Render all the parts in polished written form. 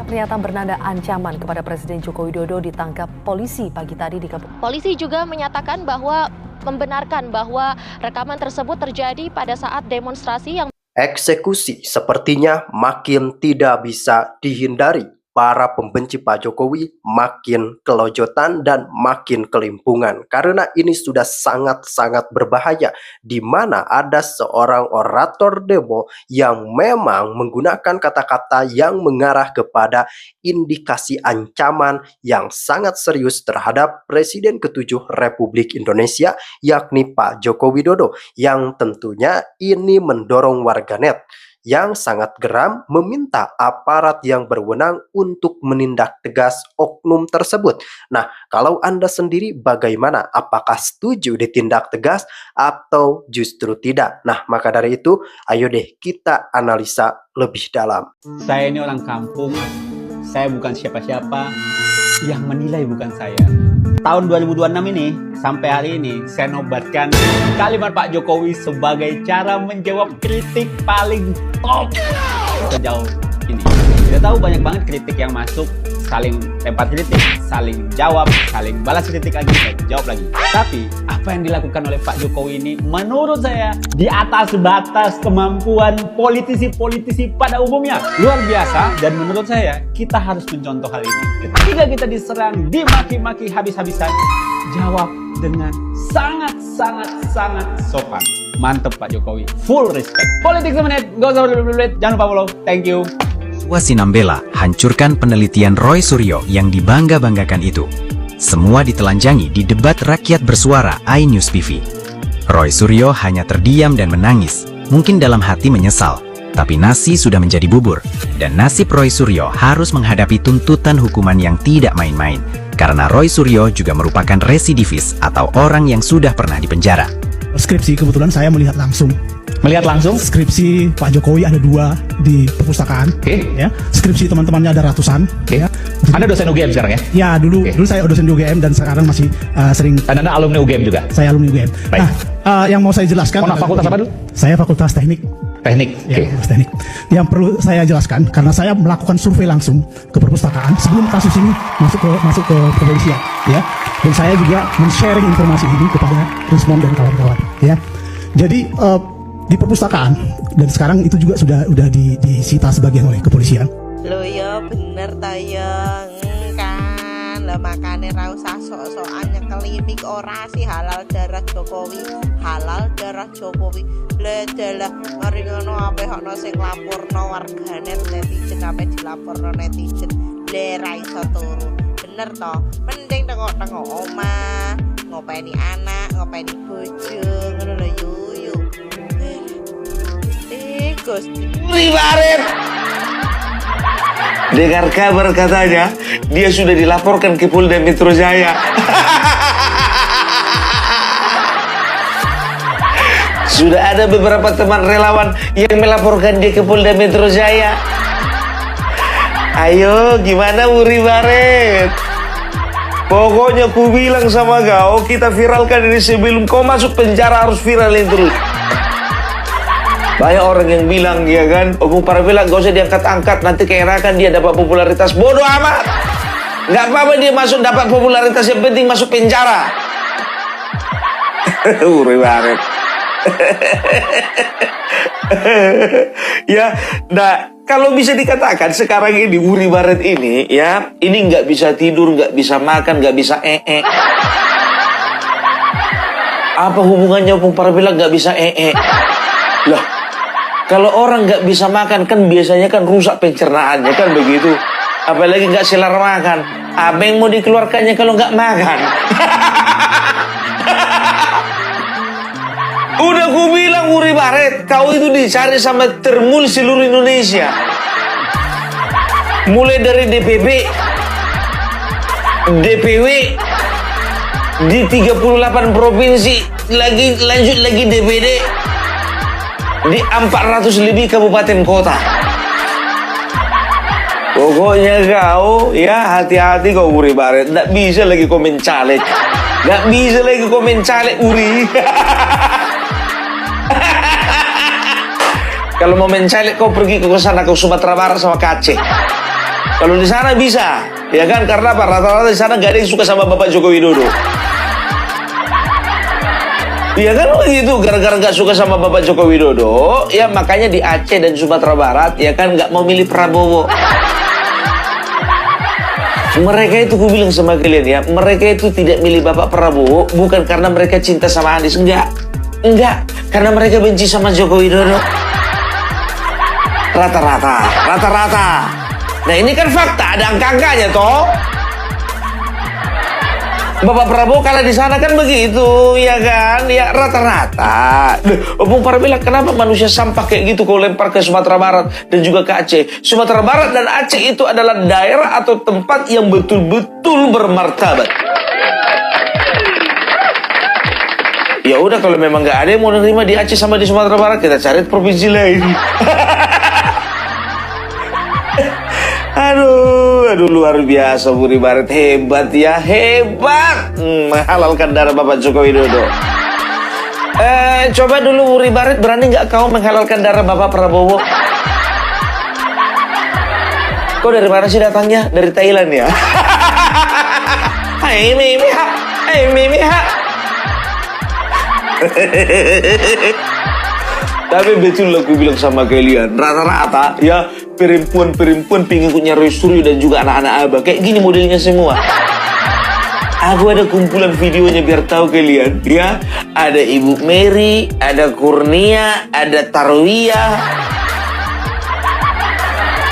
pernyataan bernada ancaman kepada Presiden Joko Widodo ditangkap polisi pagi tadi di Kabupaten. Polisi juga menyatakan bahwa membenarkan bahwa rekaman tersebut terjadi pada saat demonstrasi yang Eksekusi sepertinya makin tidak bisa dihindari. Para pembenci Pak Jokowi makin kelojotan dan makin kelimpungan karena ini sudah sangat-sangat berbahaya, di mana ada seorang orator demo yang memang menggunakan kata-kata yang mengarah kepada indikasi ancaman yang sangat serius terhadap Presiden ke-7 Republik Indonesia, yakni Pak Joko Widodo, yang tentunya ini mendorong warganet yang sangat geram meminta aparat yang berwenang untuk menindak tegas oknum tersebut. Nah, kalau Anda sendiri bagaimana? Apakah setuju ditindak tegas atau justru tidak? Nah, maka dari itu, ayo deh kita analisa lebih dalam. Saya ini orang kampung, saya bukan siapa-siapa, yang menilai bukan saya. Tahun 2026 ini, sampai hari ini, saya nobatkan kalimat Pak Jokowi sebagai cara menjawab kritik paling top sejauh ini. Kita tahu banyak banget kritik yang masuk, saling lempar kritik, saling jawab, saling balas kritik lagi, dan jawab lagi. Tapi, apa yang dilakukan oleh Pak Jokowi ini, menurut saya, di atas batas kemampuan politisi-politisi pada umumnya. Luar biasa, dan menurut saya, kita harus mencontoh hal ini. Ketika kita diserang, dimaki-maki habis-habisan, jawab dengan sangat sopan. Mantep Pak Jokowi, full respect. Politik semenit, gak usah berbelit, jangan lupa follow, thank you. Wasinambela hancurkan penelitian Roy Suryo yang dibangga-banggakan itu. Semua ditelanjangi di debat rakyat bersuara iNews PV. Roy Suryo hanya terdiam dan menangis, mungkin dalam hati menyesal. Tapi nasi sudah menjadi bubur, dan nasib Roy Suryo harus menghadapi tuntutan hukuman yang tidak main-main. Karena Roy Suryo juga merupakan residivis atau orang yang sudah pernah dipenjara. Skripsi kebetulan saya melihat langsung. Melihat langsung? Skripsi Pak Jokowi ada 2 di perpustakaan. Ya. Skripsi teman-temannya ada ratusan. Ya. Anda dosen UGM sekarang ya? Ya, dulu saya dosen di UGM dan sekarang masih sering. Dan Anda alumni UGM juga? Saya alumni UGM. Baik. Nah, yang mau saya jelaskan. Fakultas apa dulu? Saya Fakultas Teknik. Teknik. Ya, Fakultas Teknik. Yang perlu saya jelaskan karena saya melakukan survei langsung ke perpustakaan sebelum kasus ini masuk ke kepolisian, ya. Dan saya juga men-sharing informasi ini kepada Rismon dan kawan-kawan, ya. Jadi di perpustakaan dan sekarang itu juga sudah disita sebagian oleh kepolisian. Lo ya bener tayang kan, lah makane ra usah sok-sokan nyekelimik ora sih halal darah Jokowi, halal darah Jokowi. Ledalah mari ngono ape ono sing laporno warganet netizen ape dilaporno netizen. Le ra iso turu. Bener toh, mending tengok-tengok omah, ngopeni anak, ngopeni bojo, ngono lho yuyu. Uri Baret. Dengar kabar katanya dia sudah dilaporkan ke Polda Metro Jaya. Sudah ada beberapa teman relawan yang melaporkan dia ke Polda Metro Jaya. Ayo, gimana Uri Baret? Pokoknya ku bilang sama kau, kita viralkan ini sebelum kau masuk penjara, harus viralin terus. Banyak orang yang bilang, ya kan, Opung Parvila gak usah diangkat-angkat, nanti keerakan dia dapat popularitas. Bodoh amat. Gak apa-apa dia masuk dapat popularitas, yang penting masuk penjara. Uri Baret. Ya, nah kalau bisa dikatakan sekarang ini Uri Baret ini, ya, ini nggak bisa tidur, nggak bisa makan, nggak bisa Apa hubungannya Opung Parvila nggak bisa Lah, kalau orang nggak bisa makan kan biasanya kan rusak pencernaannya kan begitu. Apalagi nggak selar makan. Apa yang mau dikeluarkannya kalau nggak makan? Udah ku bilang Uri Baret, kau itu dicari sama termul seluruh Indonesia. Mulai dari DPP, DPW, di 38 provinsi, lanjut lagi DPD, di 400 lebih kabupaten kota. Pokoknya kau, ya hati-hati kau Uri Baret. Nggak bisa lagi komen caleg. Nggak bisa lagi komen caleg Uri. Kalau mau mencalek kau pergi ke sana, ke Sumatera Barat sama ke Aceh. Kalau di sana bisa, ya kan? Karena apa? Rata-rata di sana nggak ada yang suka sama Bapak Joko Widodo. Ya kan begitu, gara-gara nggak suka sama Bapak Joko Widodo, ya makanya di Aceh dan Sumatera Barat, ya kan nggak mau milih Prabowo. Mereka itu, gue bilang sama kalian ya, mereka itu tidak milih Bapak Prabowo bukan karena mereka cinta sama Anies, enggak, karena mereka benci sama Joko Widodo. Rata-rata. Nah ini kan fakta, ada angka-angkanya toh. Bapak Prabowo kalah di sana kan begitu, ya kan? Ya rata-rata. Bung Farah bilang, kenapa manusia sampah kayak gitu kau lempar ke Sumatera Barat dan juga ke Aceh? Sumatera Barat dan Aceh itu adalah daerah atau tempat yang betul-betul bermartabat. Ya udah, kalau memang nggak ada yang mau nerima di Aceh sama di Sumatera Barat, kita cari provinsi lain. Aduh, luar biasa Uri Barit, hebat ya, hebat. Menghalalkan darah Bapak Joko Widodo. Coba dulu Uri Barit, berani nggak kau menghalalkan darah Bapak Prabowo? Kau dari mana sih datangnya? Dari Thailand ya? Hai Mimi ha. Tapi betul lah gue bilang sama kalian, rata-rata ya perempuan pingin punya Roy Suryo dan juga anak-anak abang kayak gini modelnya semua. Aku ada kumpulan videonya biar tahu kalian ya. Ada Ibu Mary, ada Kurnia, ada Tarwiyah,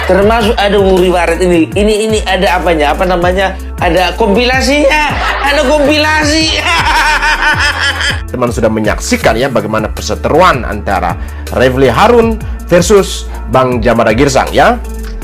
termasuk ada Uri Barit ini. Ini ada apanya? Apa namanya? Ada kompilasinya. Ada kompilasi. Teman sudah menyaksikan ya bagaimana perseteruan antara Refly Harun versus Bang Jamara Girsang ya.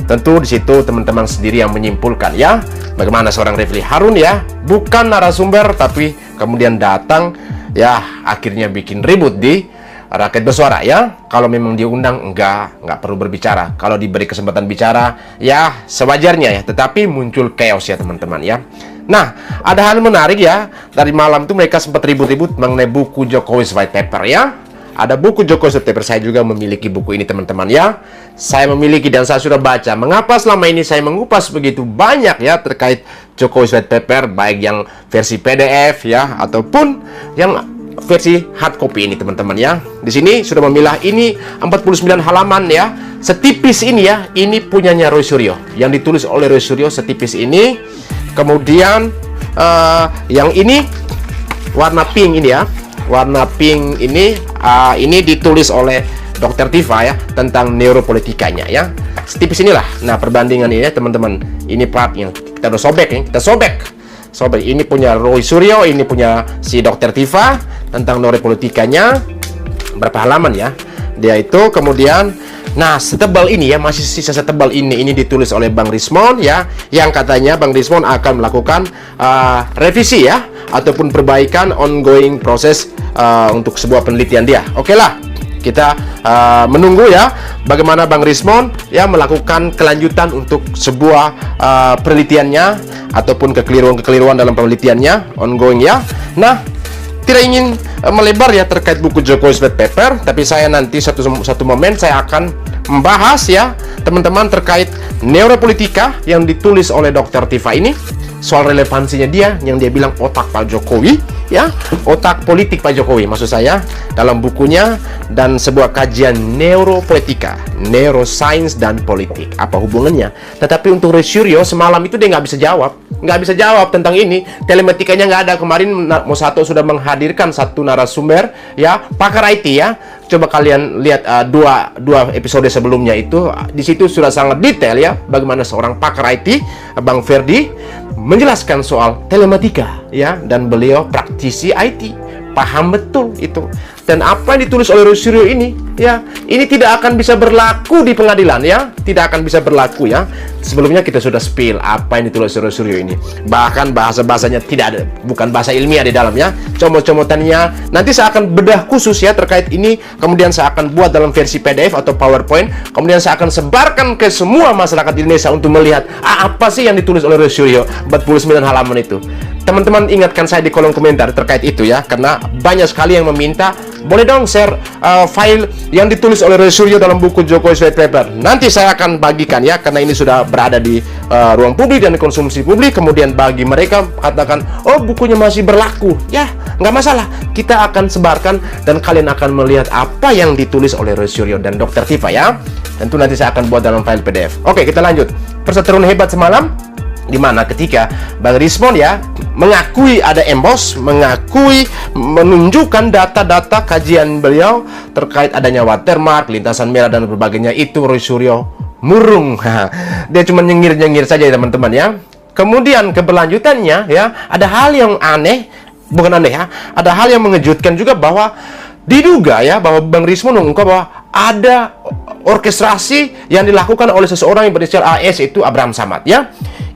Tentu di situ teman-teman sendiri yang menyimpulkan ya bagaimana seorang Refly Harun ya bukan narasumber tapi kemudian datang ya akhirnya bikin ribut di Rakyat Bersuara ya. Kalau memang diundang enggak perlu berbicara. Kalau diberi kesempatan bicara ya sewajarnya ya, tetapi muncul chaos ya teman-teman ya. Nah, ada hal menarik ya. Dari malam itu mereka sempat ribut-ribut mengenai buku Jokowi's White Paper ya. Ada buku Jokowi's White Paper, saya juga memiliki buku ini teman-teman ya. Saya memiliki dan saya sudah baca. Mengapa selama ini saya mengupas begitu banyak ya terkait Jokowi's White Paper, baik yang versi PDF ya ataupun yang versi hard copy ini teman-teman ya. Di sini sudah memilah ini 49 halaman ya. Setipis ini ya, ini punyanya Roy Suryo. Yang ditulis oleh Roy Suryo setipis ini. Kemudian yang ini warna pink ini ya. Warna pink ini ditulis oleh Dr. Tifa ya tentang neuropolitikanya ya. Setipis inilah. Nah, perbandingan ini ya teman-teman. Ini part yang kita udah sobek ya. Kita sobek. Ini punya Roy Suryo, ini punya si Dr. Tifa tentang neuropolitikanya. Berapa halaman ya? Dia itu kemudian nah, setebal ini ya, masih sisa setebal ini ditulis oleh Bang Rismon ya, yang katanya Bang Rismon akan melakukan revisi ya, ataupun perbaikan ongoing proses untuk sebuah penelitian dia. Oke lah, kita menunggu ya, bagaimana Bang Rismon ya melakukan kelanjutan untuk sebuah penelitiannya, ataupun kekeliruan dalam penelitiannya, ongoing ya. Nah, tidak ingin melebar ya terkait buku Jokowi's White Paper, tapi saya nanti satu momen saya akan membahas ya teman-teman terkait neuropolitika yang ditulis oleh Dr. Tifa ini, soal relevansinya dia yang dia bilang otak Pak Jokowi ya, otak politik Pak Jokowi maksud saya dalam bukunya, dan sebuah kajian neuropolitika, neuroscience dan politik, apa hubungannya. Tetapi untuk Roy Suryo semalam itu dia nggak bisa jawab tentang ini, telematikanya nggak ada. Kemarin Mosato sudah menghadirkan satu narasumber ya, pakar IT ya. Coba kalian lihat dua episode sebelumnya itu, di situ sudah sangat detail ya bagaimana seorang pakar IT Bang Ferdi menjelaskan soal telematika ya, dan beliau praktisi IT, paham betul itu. Dan apa yang ditulis oleh Roy Suryo ini ya, ini tidak akan bisa berlaku di pengadilan ya, tidak akan bisa berlaku ya. Sebelumnya kita sudah spill apa yang ditulis Roy Suryo ini, bahkan bahasa-bahasanya tidak ada, bukan bahasa ilmiah di dalamnya, comot-comotannya. Nanti saya akan bedah khusus ya terkait ini, kemudian saya akan buat dalam versi PDF atau PowerPoint, kemudian saya akan sebarkan ke semua masyarakat Indonesia untuk melihat apa sih yang ditulis oleh Roy Suryo 49 halaman itu. Teman-teman ingatkan saya di kolom komentar terkait itu ya, karena banyak sekali yang meminta boleh dong share file yang ditulis oleh Roy Suryo dalam buku Jokowi White Paper. Nanti saya akan bagikan ya, karena ini sudah berada di ruang publik dan konsumsi publik. Kemudian bagi mereka katakan, oh bukunya masih berlaku, ya nggak masalah. Kita akan sebarkan dan kalian akan melihat apa yang ditulis oleh Roy Suryo dan Dr. Tifa ya. Tentu nanti saya akan buat dalam file PDF. Oke, kita lanjut. Perseteruan hebat semalam, di mana ketika Bang Rismon ya mengakui ada embos, mengakui menunjukkan data-data kajian beliau terkait adanya watermark, lintasan merah dan berbagainya, itu Roy Suryo murung. Dia cuma nyengir-nyengir saja ya teman-teman ya. Kemudian keberlanjutannya ya, ada hal yang aneh, bukan aneh ya, ada hal yang mengejutkan juga, bahwa diduga ya bahwa Bang Rismon mengungkap bahwa ada orkestrasi yang dilakukan oleh seseorang yang berinisial AS, itu Abraham Samad ya.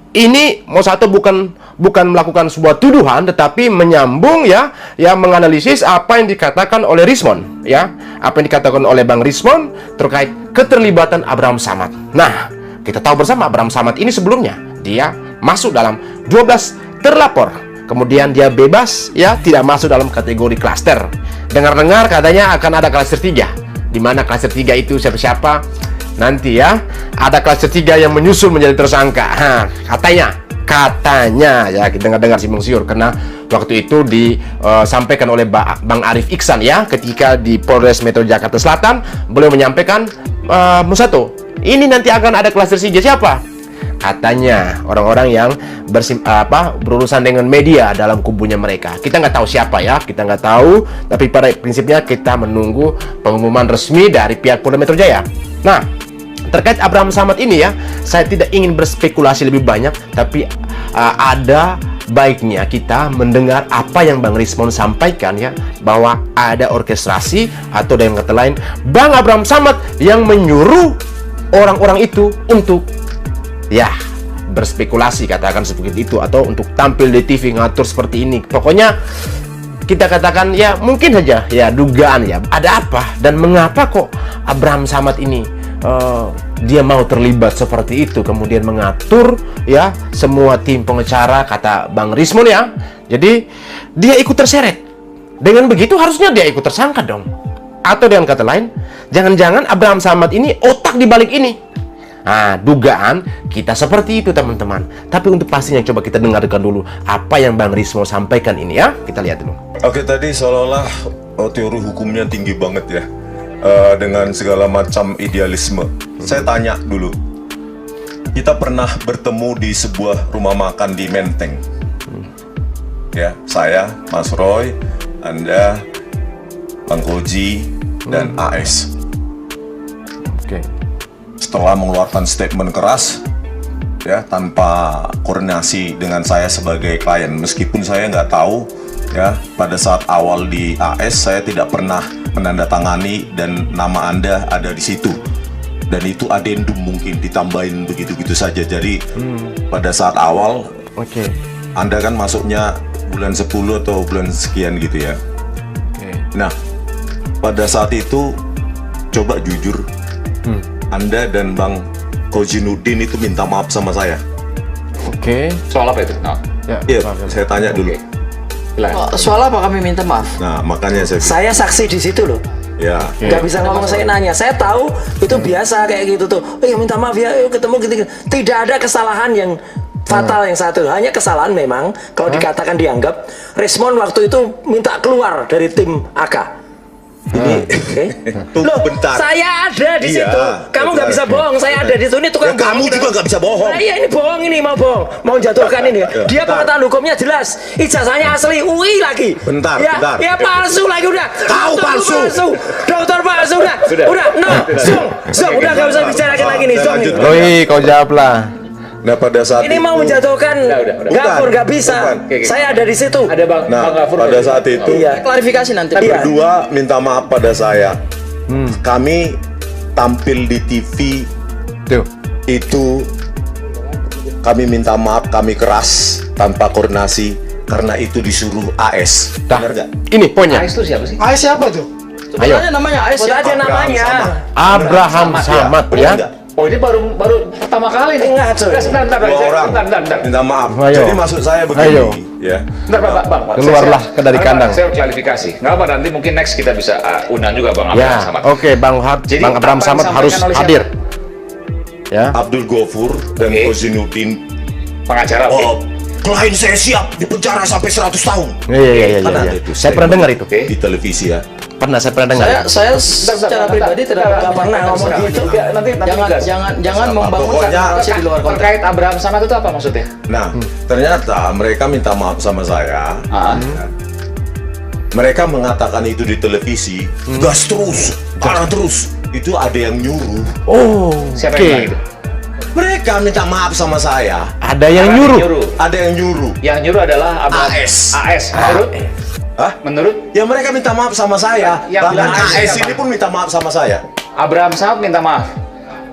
Ini mau satu bukan melakukan sebuah tuduhan, tetapi menyambung ya, menganalisis apa yang dikatakan oleh Rismon ya, apa yang dikatakan oleh Bang Rismon terkait keterlibatan Abraham Samad. Nah, kita tahu bersama Abraham Samad ini sebelumnya dia masuk dalam 12 terlapor, kemudian dia bebas ya, tidak masuk dalam kategori klaster. Dengar-dengar katanya akan ada klaster 3, di mana klaster 3 itu siapa-siapa nanti ya, ada klaster 3 yang menyusul menjadi tersangka. Katanya ya, kita dengar simbang siur, karena waktu itu disampaikan oleh Bang Arif Iksan ya, ketika di Polres Metro Jakarta Selatan, beliau menyampaikan, Musatu, ini nanti akan ada klaster 3 siapa? Katanya orang-orang yang berurusan dengan media dalam kubunya mereka. Kita nggak tahu siapa ya, kita nggak tahu, tapi pada prinsipnya kita menunggu pengumuman resmi dari pihak Polda Metro Jaya. Nah, terkait Abraham Samad ini ya, saya tidak ingin berspekulasi lebih banyak, tapi ada baiknya kita mendengar apa yang Bang Rismon sampaikan ya, bahwa ada orkestrasi atau dengan kata lain Bang Abraham Samad yang menyuruh orang-orang itu untuk ya berspekulasi, katakan seperti itu, atau untuk tampil di TV ngatur seperti ini. Pokoknya kita katakan ya, mungkin saja ya dugaan ya, ada apa dan mengapa kok Abraham Samad ini dia mau terlibat seperti itu, kemudian mengatur ya semua tim pengacara, kata Bang Rismon ya. Jadi dia ikut terseret. Dengan begitu harusnya dia ikut tersangka dong. Atau dengan kata lain, jangan-jangan Abraham Samad ini otak di balik ini. Nah, dugaan kita seperti itu teman-teman. Tapi untuk pastinya coba kita dengarkan dulu apa yang Bang Rismon sampaikan ini ya. Kita lihat dulu. Oke, tadi seolah-olah teori hukumnya tinggi banget ya, dengan segala macam idealisme. Saya tanya dulu, kita pernah bertemu di sebuah rumah makan di Menteng ya, saya, Mas Roy, Anda, Bang Koji, dan AS. Oke. Setelah mengeluarkan statement keras ya, tanpa koordinasi dengan saya sebagai klien, meskipun saya nggak tahu ya, pada saat awal di AS saya tidak pernah menandatangani dan nama Anda ada di situ, dan itu adendum mungkin ditambahin begitu-gitu saja. Jadi pada saat awal Anda kan masuknya bulan 10 atau bulan sekian gitu ya. Nah, pada saat itu coba jujur, Anda dan Bang Koji Nudin itu minta maaf sama saya. Soal apa itu? Iya, saya tanya dulu. Soal apa kami minta maaf? Nah, makanya saya saksi di situ loh. Ya. Nggak bisa ngomong, saya nanya. Saya tahu itu biasa kayak gitu tuh. Minta maaf ya, ketemu gitu. Tidak ada kesalahan yang fatal yang satu. Hanya kesalahan memang kalau dikatakan dianggap Rismon waktu itu minta keluar dari tim AK. Ini loh, bentar. Saya ada di situ. Kamu nggak bisa bohong. Saya ada di situ. Ini tukang kamu juga nggak bisa bohong. Nah, iya, ini bohong, ini mau bohong, mau jatuhkan ini. Dia pengetahuan hukumnya jelas. Ijazahnya asli UI lagi. Bentar. Ya palsu lagi udah. Kau palsu. Dokter palsu udah. Zong, udah nggak usah bicarakan lagi nih, Zong. Roy, kau jawablah. Nah, pada saat ini itu, mau menjatuhkan Gafur, nggak bisa. Saya ada di situ. Ada Bang. Nah, pada saat itu klarifikasi nanti. Berdua minta maaf pada saya. Kami tampil di TV itu, kami minta maaf, kami keras tanpa koordinasi karena itu disuruh AS. Benar nggak? Ini poinnya. AS itu siapa sih? AS siapa tuh? Sebenarnya namanya AS siapa? Namanya Abraham Samad ya. Oh, ini baru pertama kali nih. Enggak, coy. Sebentar. Minta maaf. Ayo. Jadi maksud saya begini, Ayo. ya. Bentar, Bang. Keluarlah ke dari kandang. Saya klarifikasi. Nggak apa, nanti mungkin next kita bisa undang juga Bang Abraham Ya, Samad. oke, Bang Abraham Samad harus hadir. Ya. Abdul Ghafur dan Kozinuddin, pengacara. klien saya siap dipenjara sampai 100 tahun. Iya. Kan ada itu. Saya pernah dengar itu. Di televisi ya. Saya pernah dengar. Saya secara pribadi tidak pernah ngomong gitu. Jangan membangun narasi di luar konteks. Terkait Abraham Samad itu apa maksudnya? Nah, ternyata mereka minta maaf sama saya. Mereka mengatakan itu di televisi, gas terus, parah terus. Itu ada yang nyuruh. Oh, siapa yang bilang itu? Mereka minta maaf sama saya. Ada yang nyuruh. Ada yang nyuruh. Yang nyuruh adalah AS. Menurut? Hah? Menurut? Ya mereka minta maaf sama saya. Yang bilang Bahkan AS siapa? ini pun minta maaf sama saya. Abraham Samad minta maaf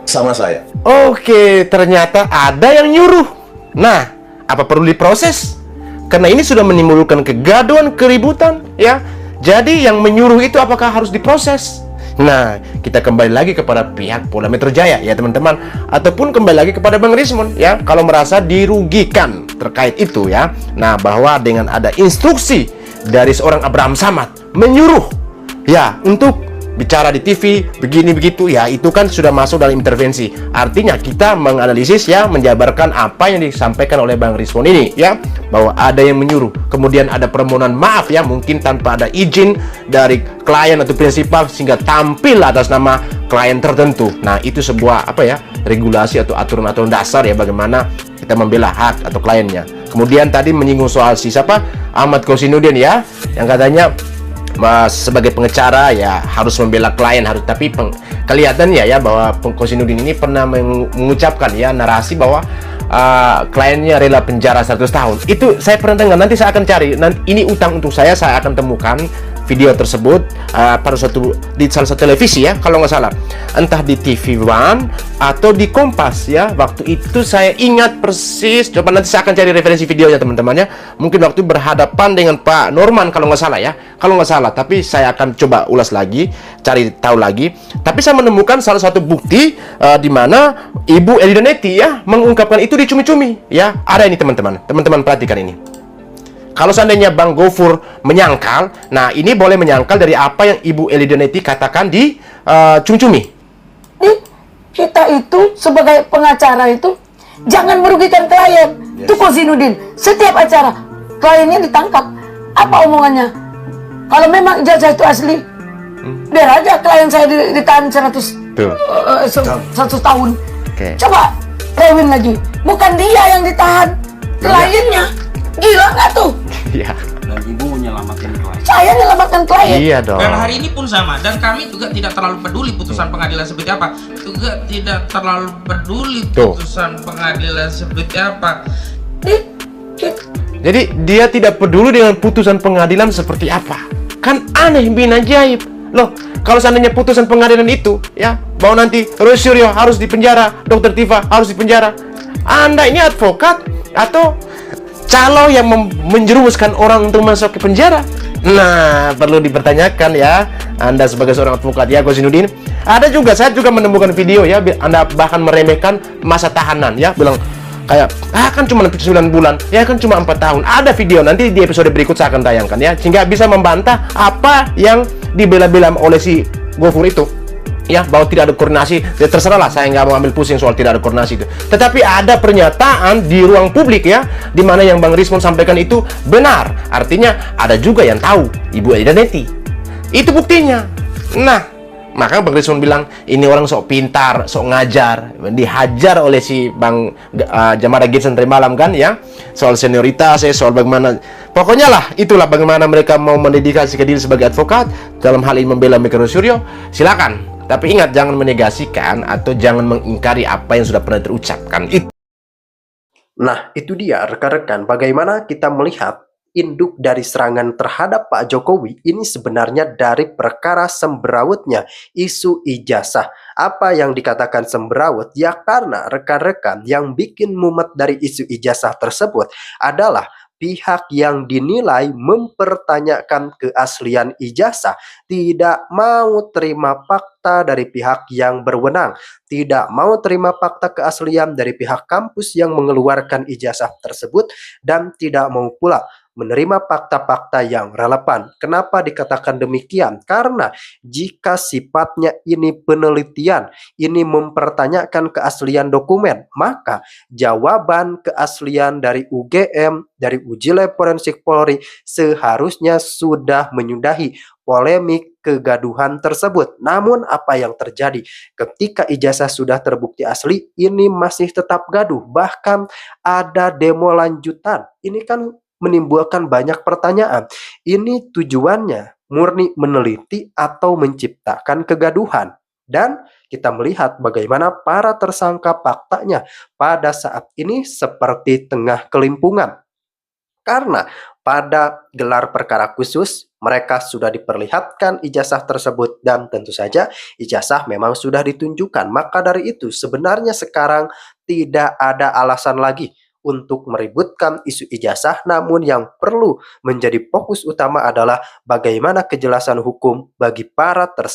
Sama saya. Oke, ternyata ada yang nyuruh. Nah, apa perlu diproses? Karena ini sudah menimbulkan kegaduhan, keributan, ya. Jadi yang menyuruh itu apakah harus diproses? Nah, kita kembali lagi kepada pihak Polda Metro Jaya, ya teman-teman, ataupun kembali lagi kepada Bang Rismon, ya, kalau merasa dirugikan terkait itu, ya. Nah, bahwa dengan ada instruksi dari seorang Abraham Samad menyuruh, ya, untuk bicara di TV begini begitu, ya, itu kan sudah masuk dalam intervensi. Artinya kita menganalisis, ya, menjabarkan apa yang disampaikan oleh Bang Rismon ini, ya, bahwa ada yang menyuruh, kemudian ada permohonan maaf, ya, mungkin tanpa ada izin dari klien atau prinsipal sehingga tampil atas nama klien tertentu. Nah, itu sebuah regulasi atau aturan-aturan dasar, ya, bagaimana kita membela hak atau kliennya. Kemudian tadi menyinggung soal siapa Ahmad Kozinuddin, ya, yang katanya sebagai pengacara, ya, harus membela klien, harus, tapi kelihatannya, ya, bahwa Kozinuddin ini pernah mengucapkan, ya, narasi bahwa kliennya rela penjara 100 tahun. Itu saya pernah dengar. Nanti saya akan cari. Nanti ini utang untuk saya akan temukan video tersebut di salah satu televisi, ya, kalau nggak salah, entah di TV One atau di Kompas, ya. Waktu itu saya ingat persis. Coba nanti saya akan cari referensi videonya, teman-teman, ya. Mungkin waktu berhadapan dengan Pak Norman, kalau nggak salah, ya, kalau nggak salah. Tapi saya akan coba ulas lagi, cari tahu lagi. Tapi saya menemukan salah satu bukti di mana Ibu Elidanetti, ya, mengungkapkan itu di cumi-cumi, ya. Ada ini, teman-teman perhatikan ini. Kalau seandainya Bang Ghafur menyangkal, nah ini boleh menyangkal dari apa yang Ibu Elidanetti katakan di cumi-cumi. Kita itu sebagai pengacara itu jangan merugikan klien. Itu Kozinuddin. Setiap acara kliennya ditangkap. Apa omongannya? Kalau memang ijazah itu asli, biar aja klien saya ditahan 100 tahun. Coba rewin lagi. Bukan dia yang ditahan, kliennya. Gila nggak tuh? Iya. Dan ibu menyelamatkan klien. Saya menyelamatkan klien. Iya dong. Dan hari ini pun sama. Dan kami juga tidak terlalu peduli putusan pengadilan seperti apa. Juga tidak terlalu peduli putusan pengadilan seperti apa. Jadi dia tidak peduli dengan putusan pengadilan seperti apa. Kan aneh, bin ajaib. Loh, kalau seandainya putusan pengadilan itu, ya, bahwa nanti Roy Suryo harus dipenjara, Dr. Tifa harus dipenjara. Anda ini advokat atau calo yang menjerumuskan orang untuk masuk ke penjara? Nah, perlu dipertanyakan, ya, Anda sebagai seorang advokat, ya, Kozinuddin. Ada juga, saya juga menemukan video, ya, Anda bahkan meremehkan masa tahanan, ya, bilang kayak, kan cuma 9 bulan, ya, kan cuma 4 tahun. Ada video, nanti di episode berikut saya akan tayangkan, ya, sehingga bisa membantah apa yang dibela-bela oleh si Ghafur itu, ya, bahwa tidak ada koordinasi. Ya, terserahlah, saya nggak mau ambil pusing soal tidak ada koordinasi itu. Tetapi ada pernyataan di ruang publik, ya, di mana yang Bang Rismon sampaikan itu benar. Artinya ada juga yang tahu, Ibu Elidanetti. Itu buktinya. Nah, maka Bang Rismon bilang ini orang sok pintar, sok ngajar, dihajar oleh si Bang Jamada Girsang tadi malam, kan, ya, soal senioritas, ya, soal bagaimana, pokoknya lah, itulah bagaimana mereka mau mendedikasikan diri sebagai advokat dalam hal ini membela Roy Suryo. Silakan. Tapi ingat, jangan menegasikan atau jangan mengingkari apa yang sudah pernah terucapkan. Nah, itu dia rekan-rekan, bagaimana kita melihat induk dari serangan terhadap Pak Jokowi ini sebenarnya dari perkara semberawutnya isu ijazah. Apa yang dikatakan semberawut? Ya karena rekan-rekan yang bikin mumet dari isu ijazah tersebut adalah pihak yang dinilai mempertanyakan keaslian ijazah tidak mau terima fakta dari pihak yang berwenang, tidak mau terima fakta keaslian dari pihak kampus yang mengeluarkan ijazah tersebut, dan tidak mau pula menerima fakta-fakta yang relevan. Kenapa dikatakan demikian? Karena jika sifatnya ini penelitian, ini mempertanyakan keaslian dokumen, maka jawaban keaslian dari UGM, dari uji lab forensik Polri seharusnya sudah menyudahi polemik kegaduhan tersebut. Namun apa yang terjadi ketika ijazah sudah terbukti asli, ini masih tetap gaduh, bahkan ada demo lanjutan. Ini kan menimbulkan banyak pertanyaan. Ini tujuannya murni meneliti atau menciptakan kegaduhan. Dan kita melihat bagaimana para tersangka faktanya pada saat ini seperti tengah kelimpungan. Karena pada gelar perkara khusus mereka sudah diperlihatkan ijazah tersebut, dan tentu saja ijazah memang sudah ditunjukkan. Maka dari itu sebenarnya sekarang tidak ada alasan lagi untuk meributkan isu ijazah, namun yang perlu menjadi fokus utama adalah bagaimana kejelasan hukum bagi para tersangka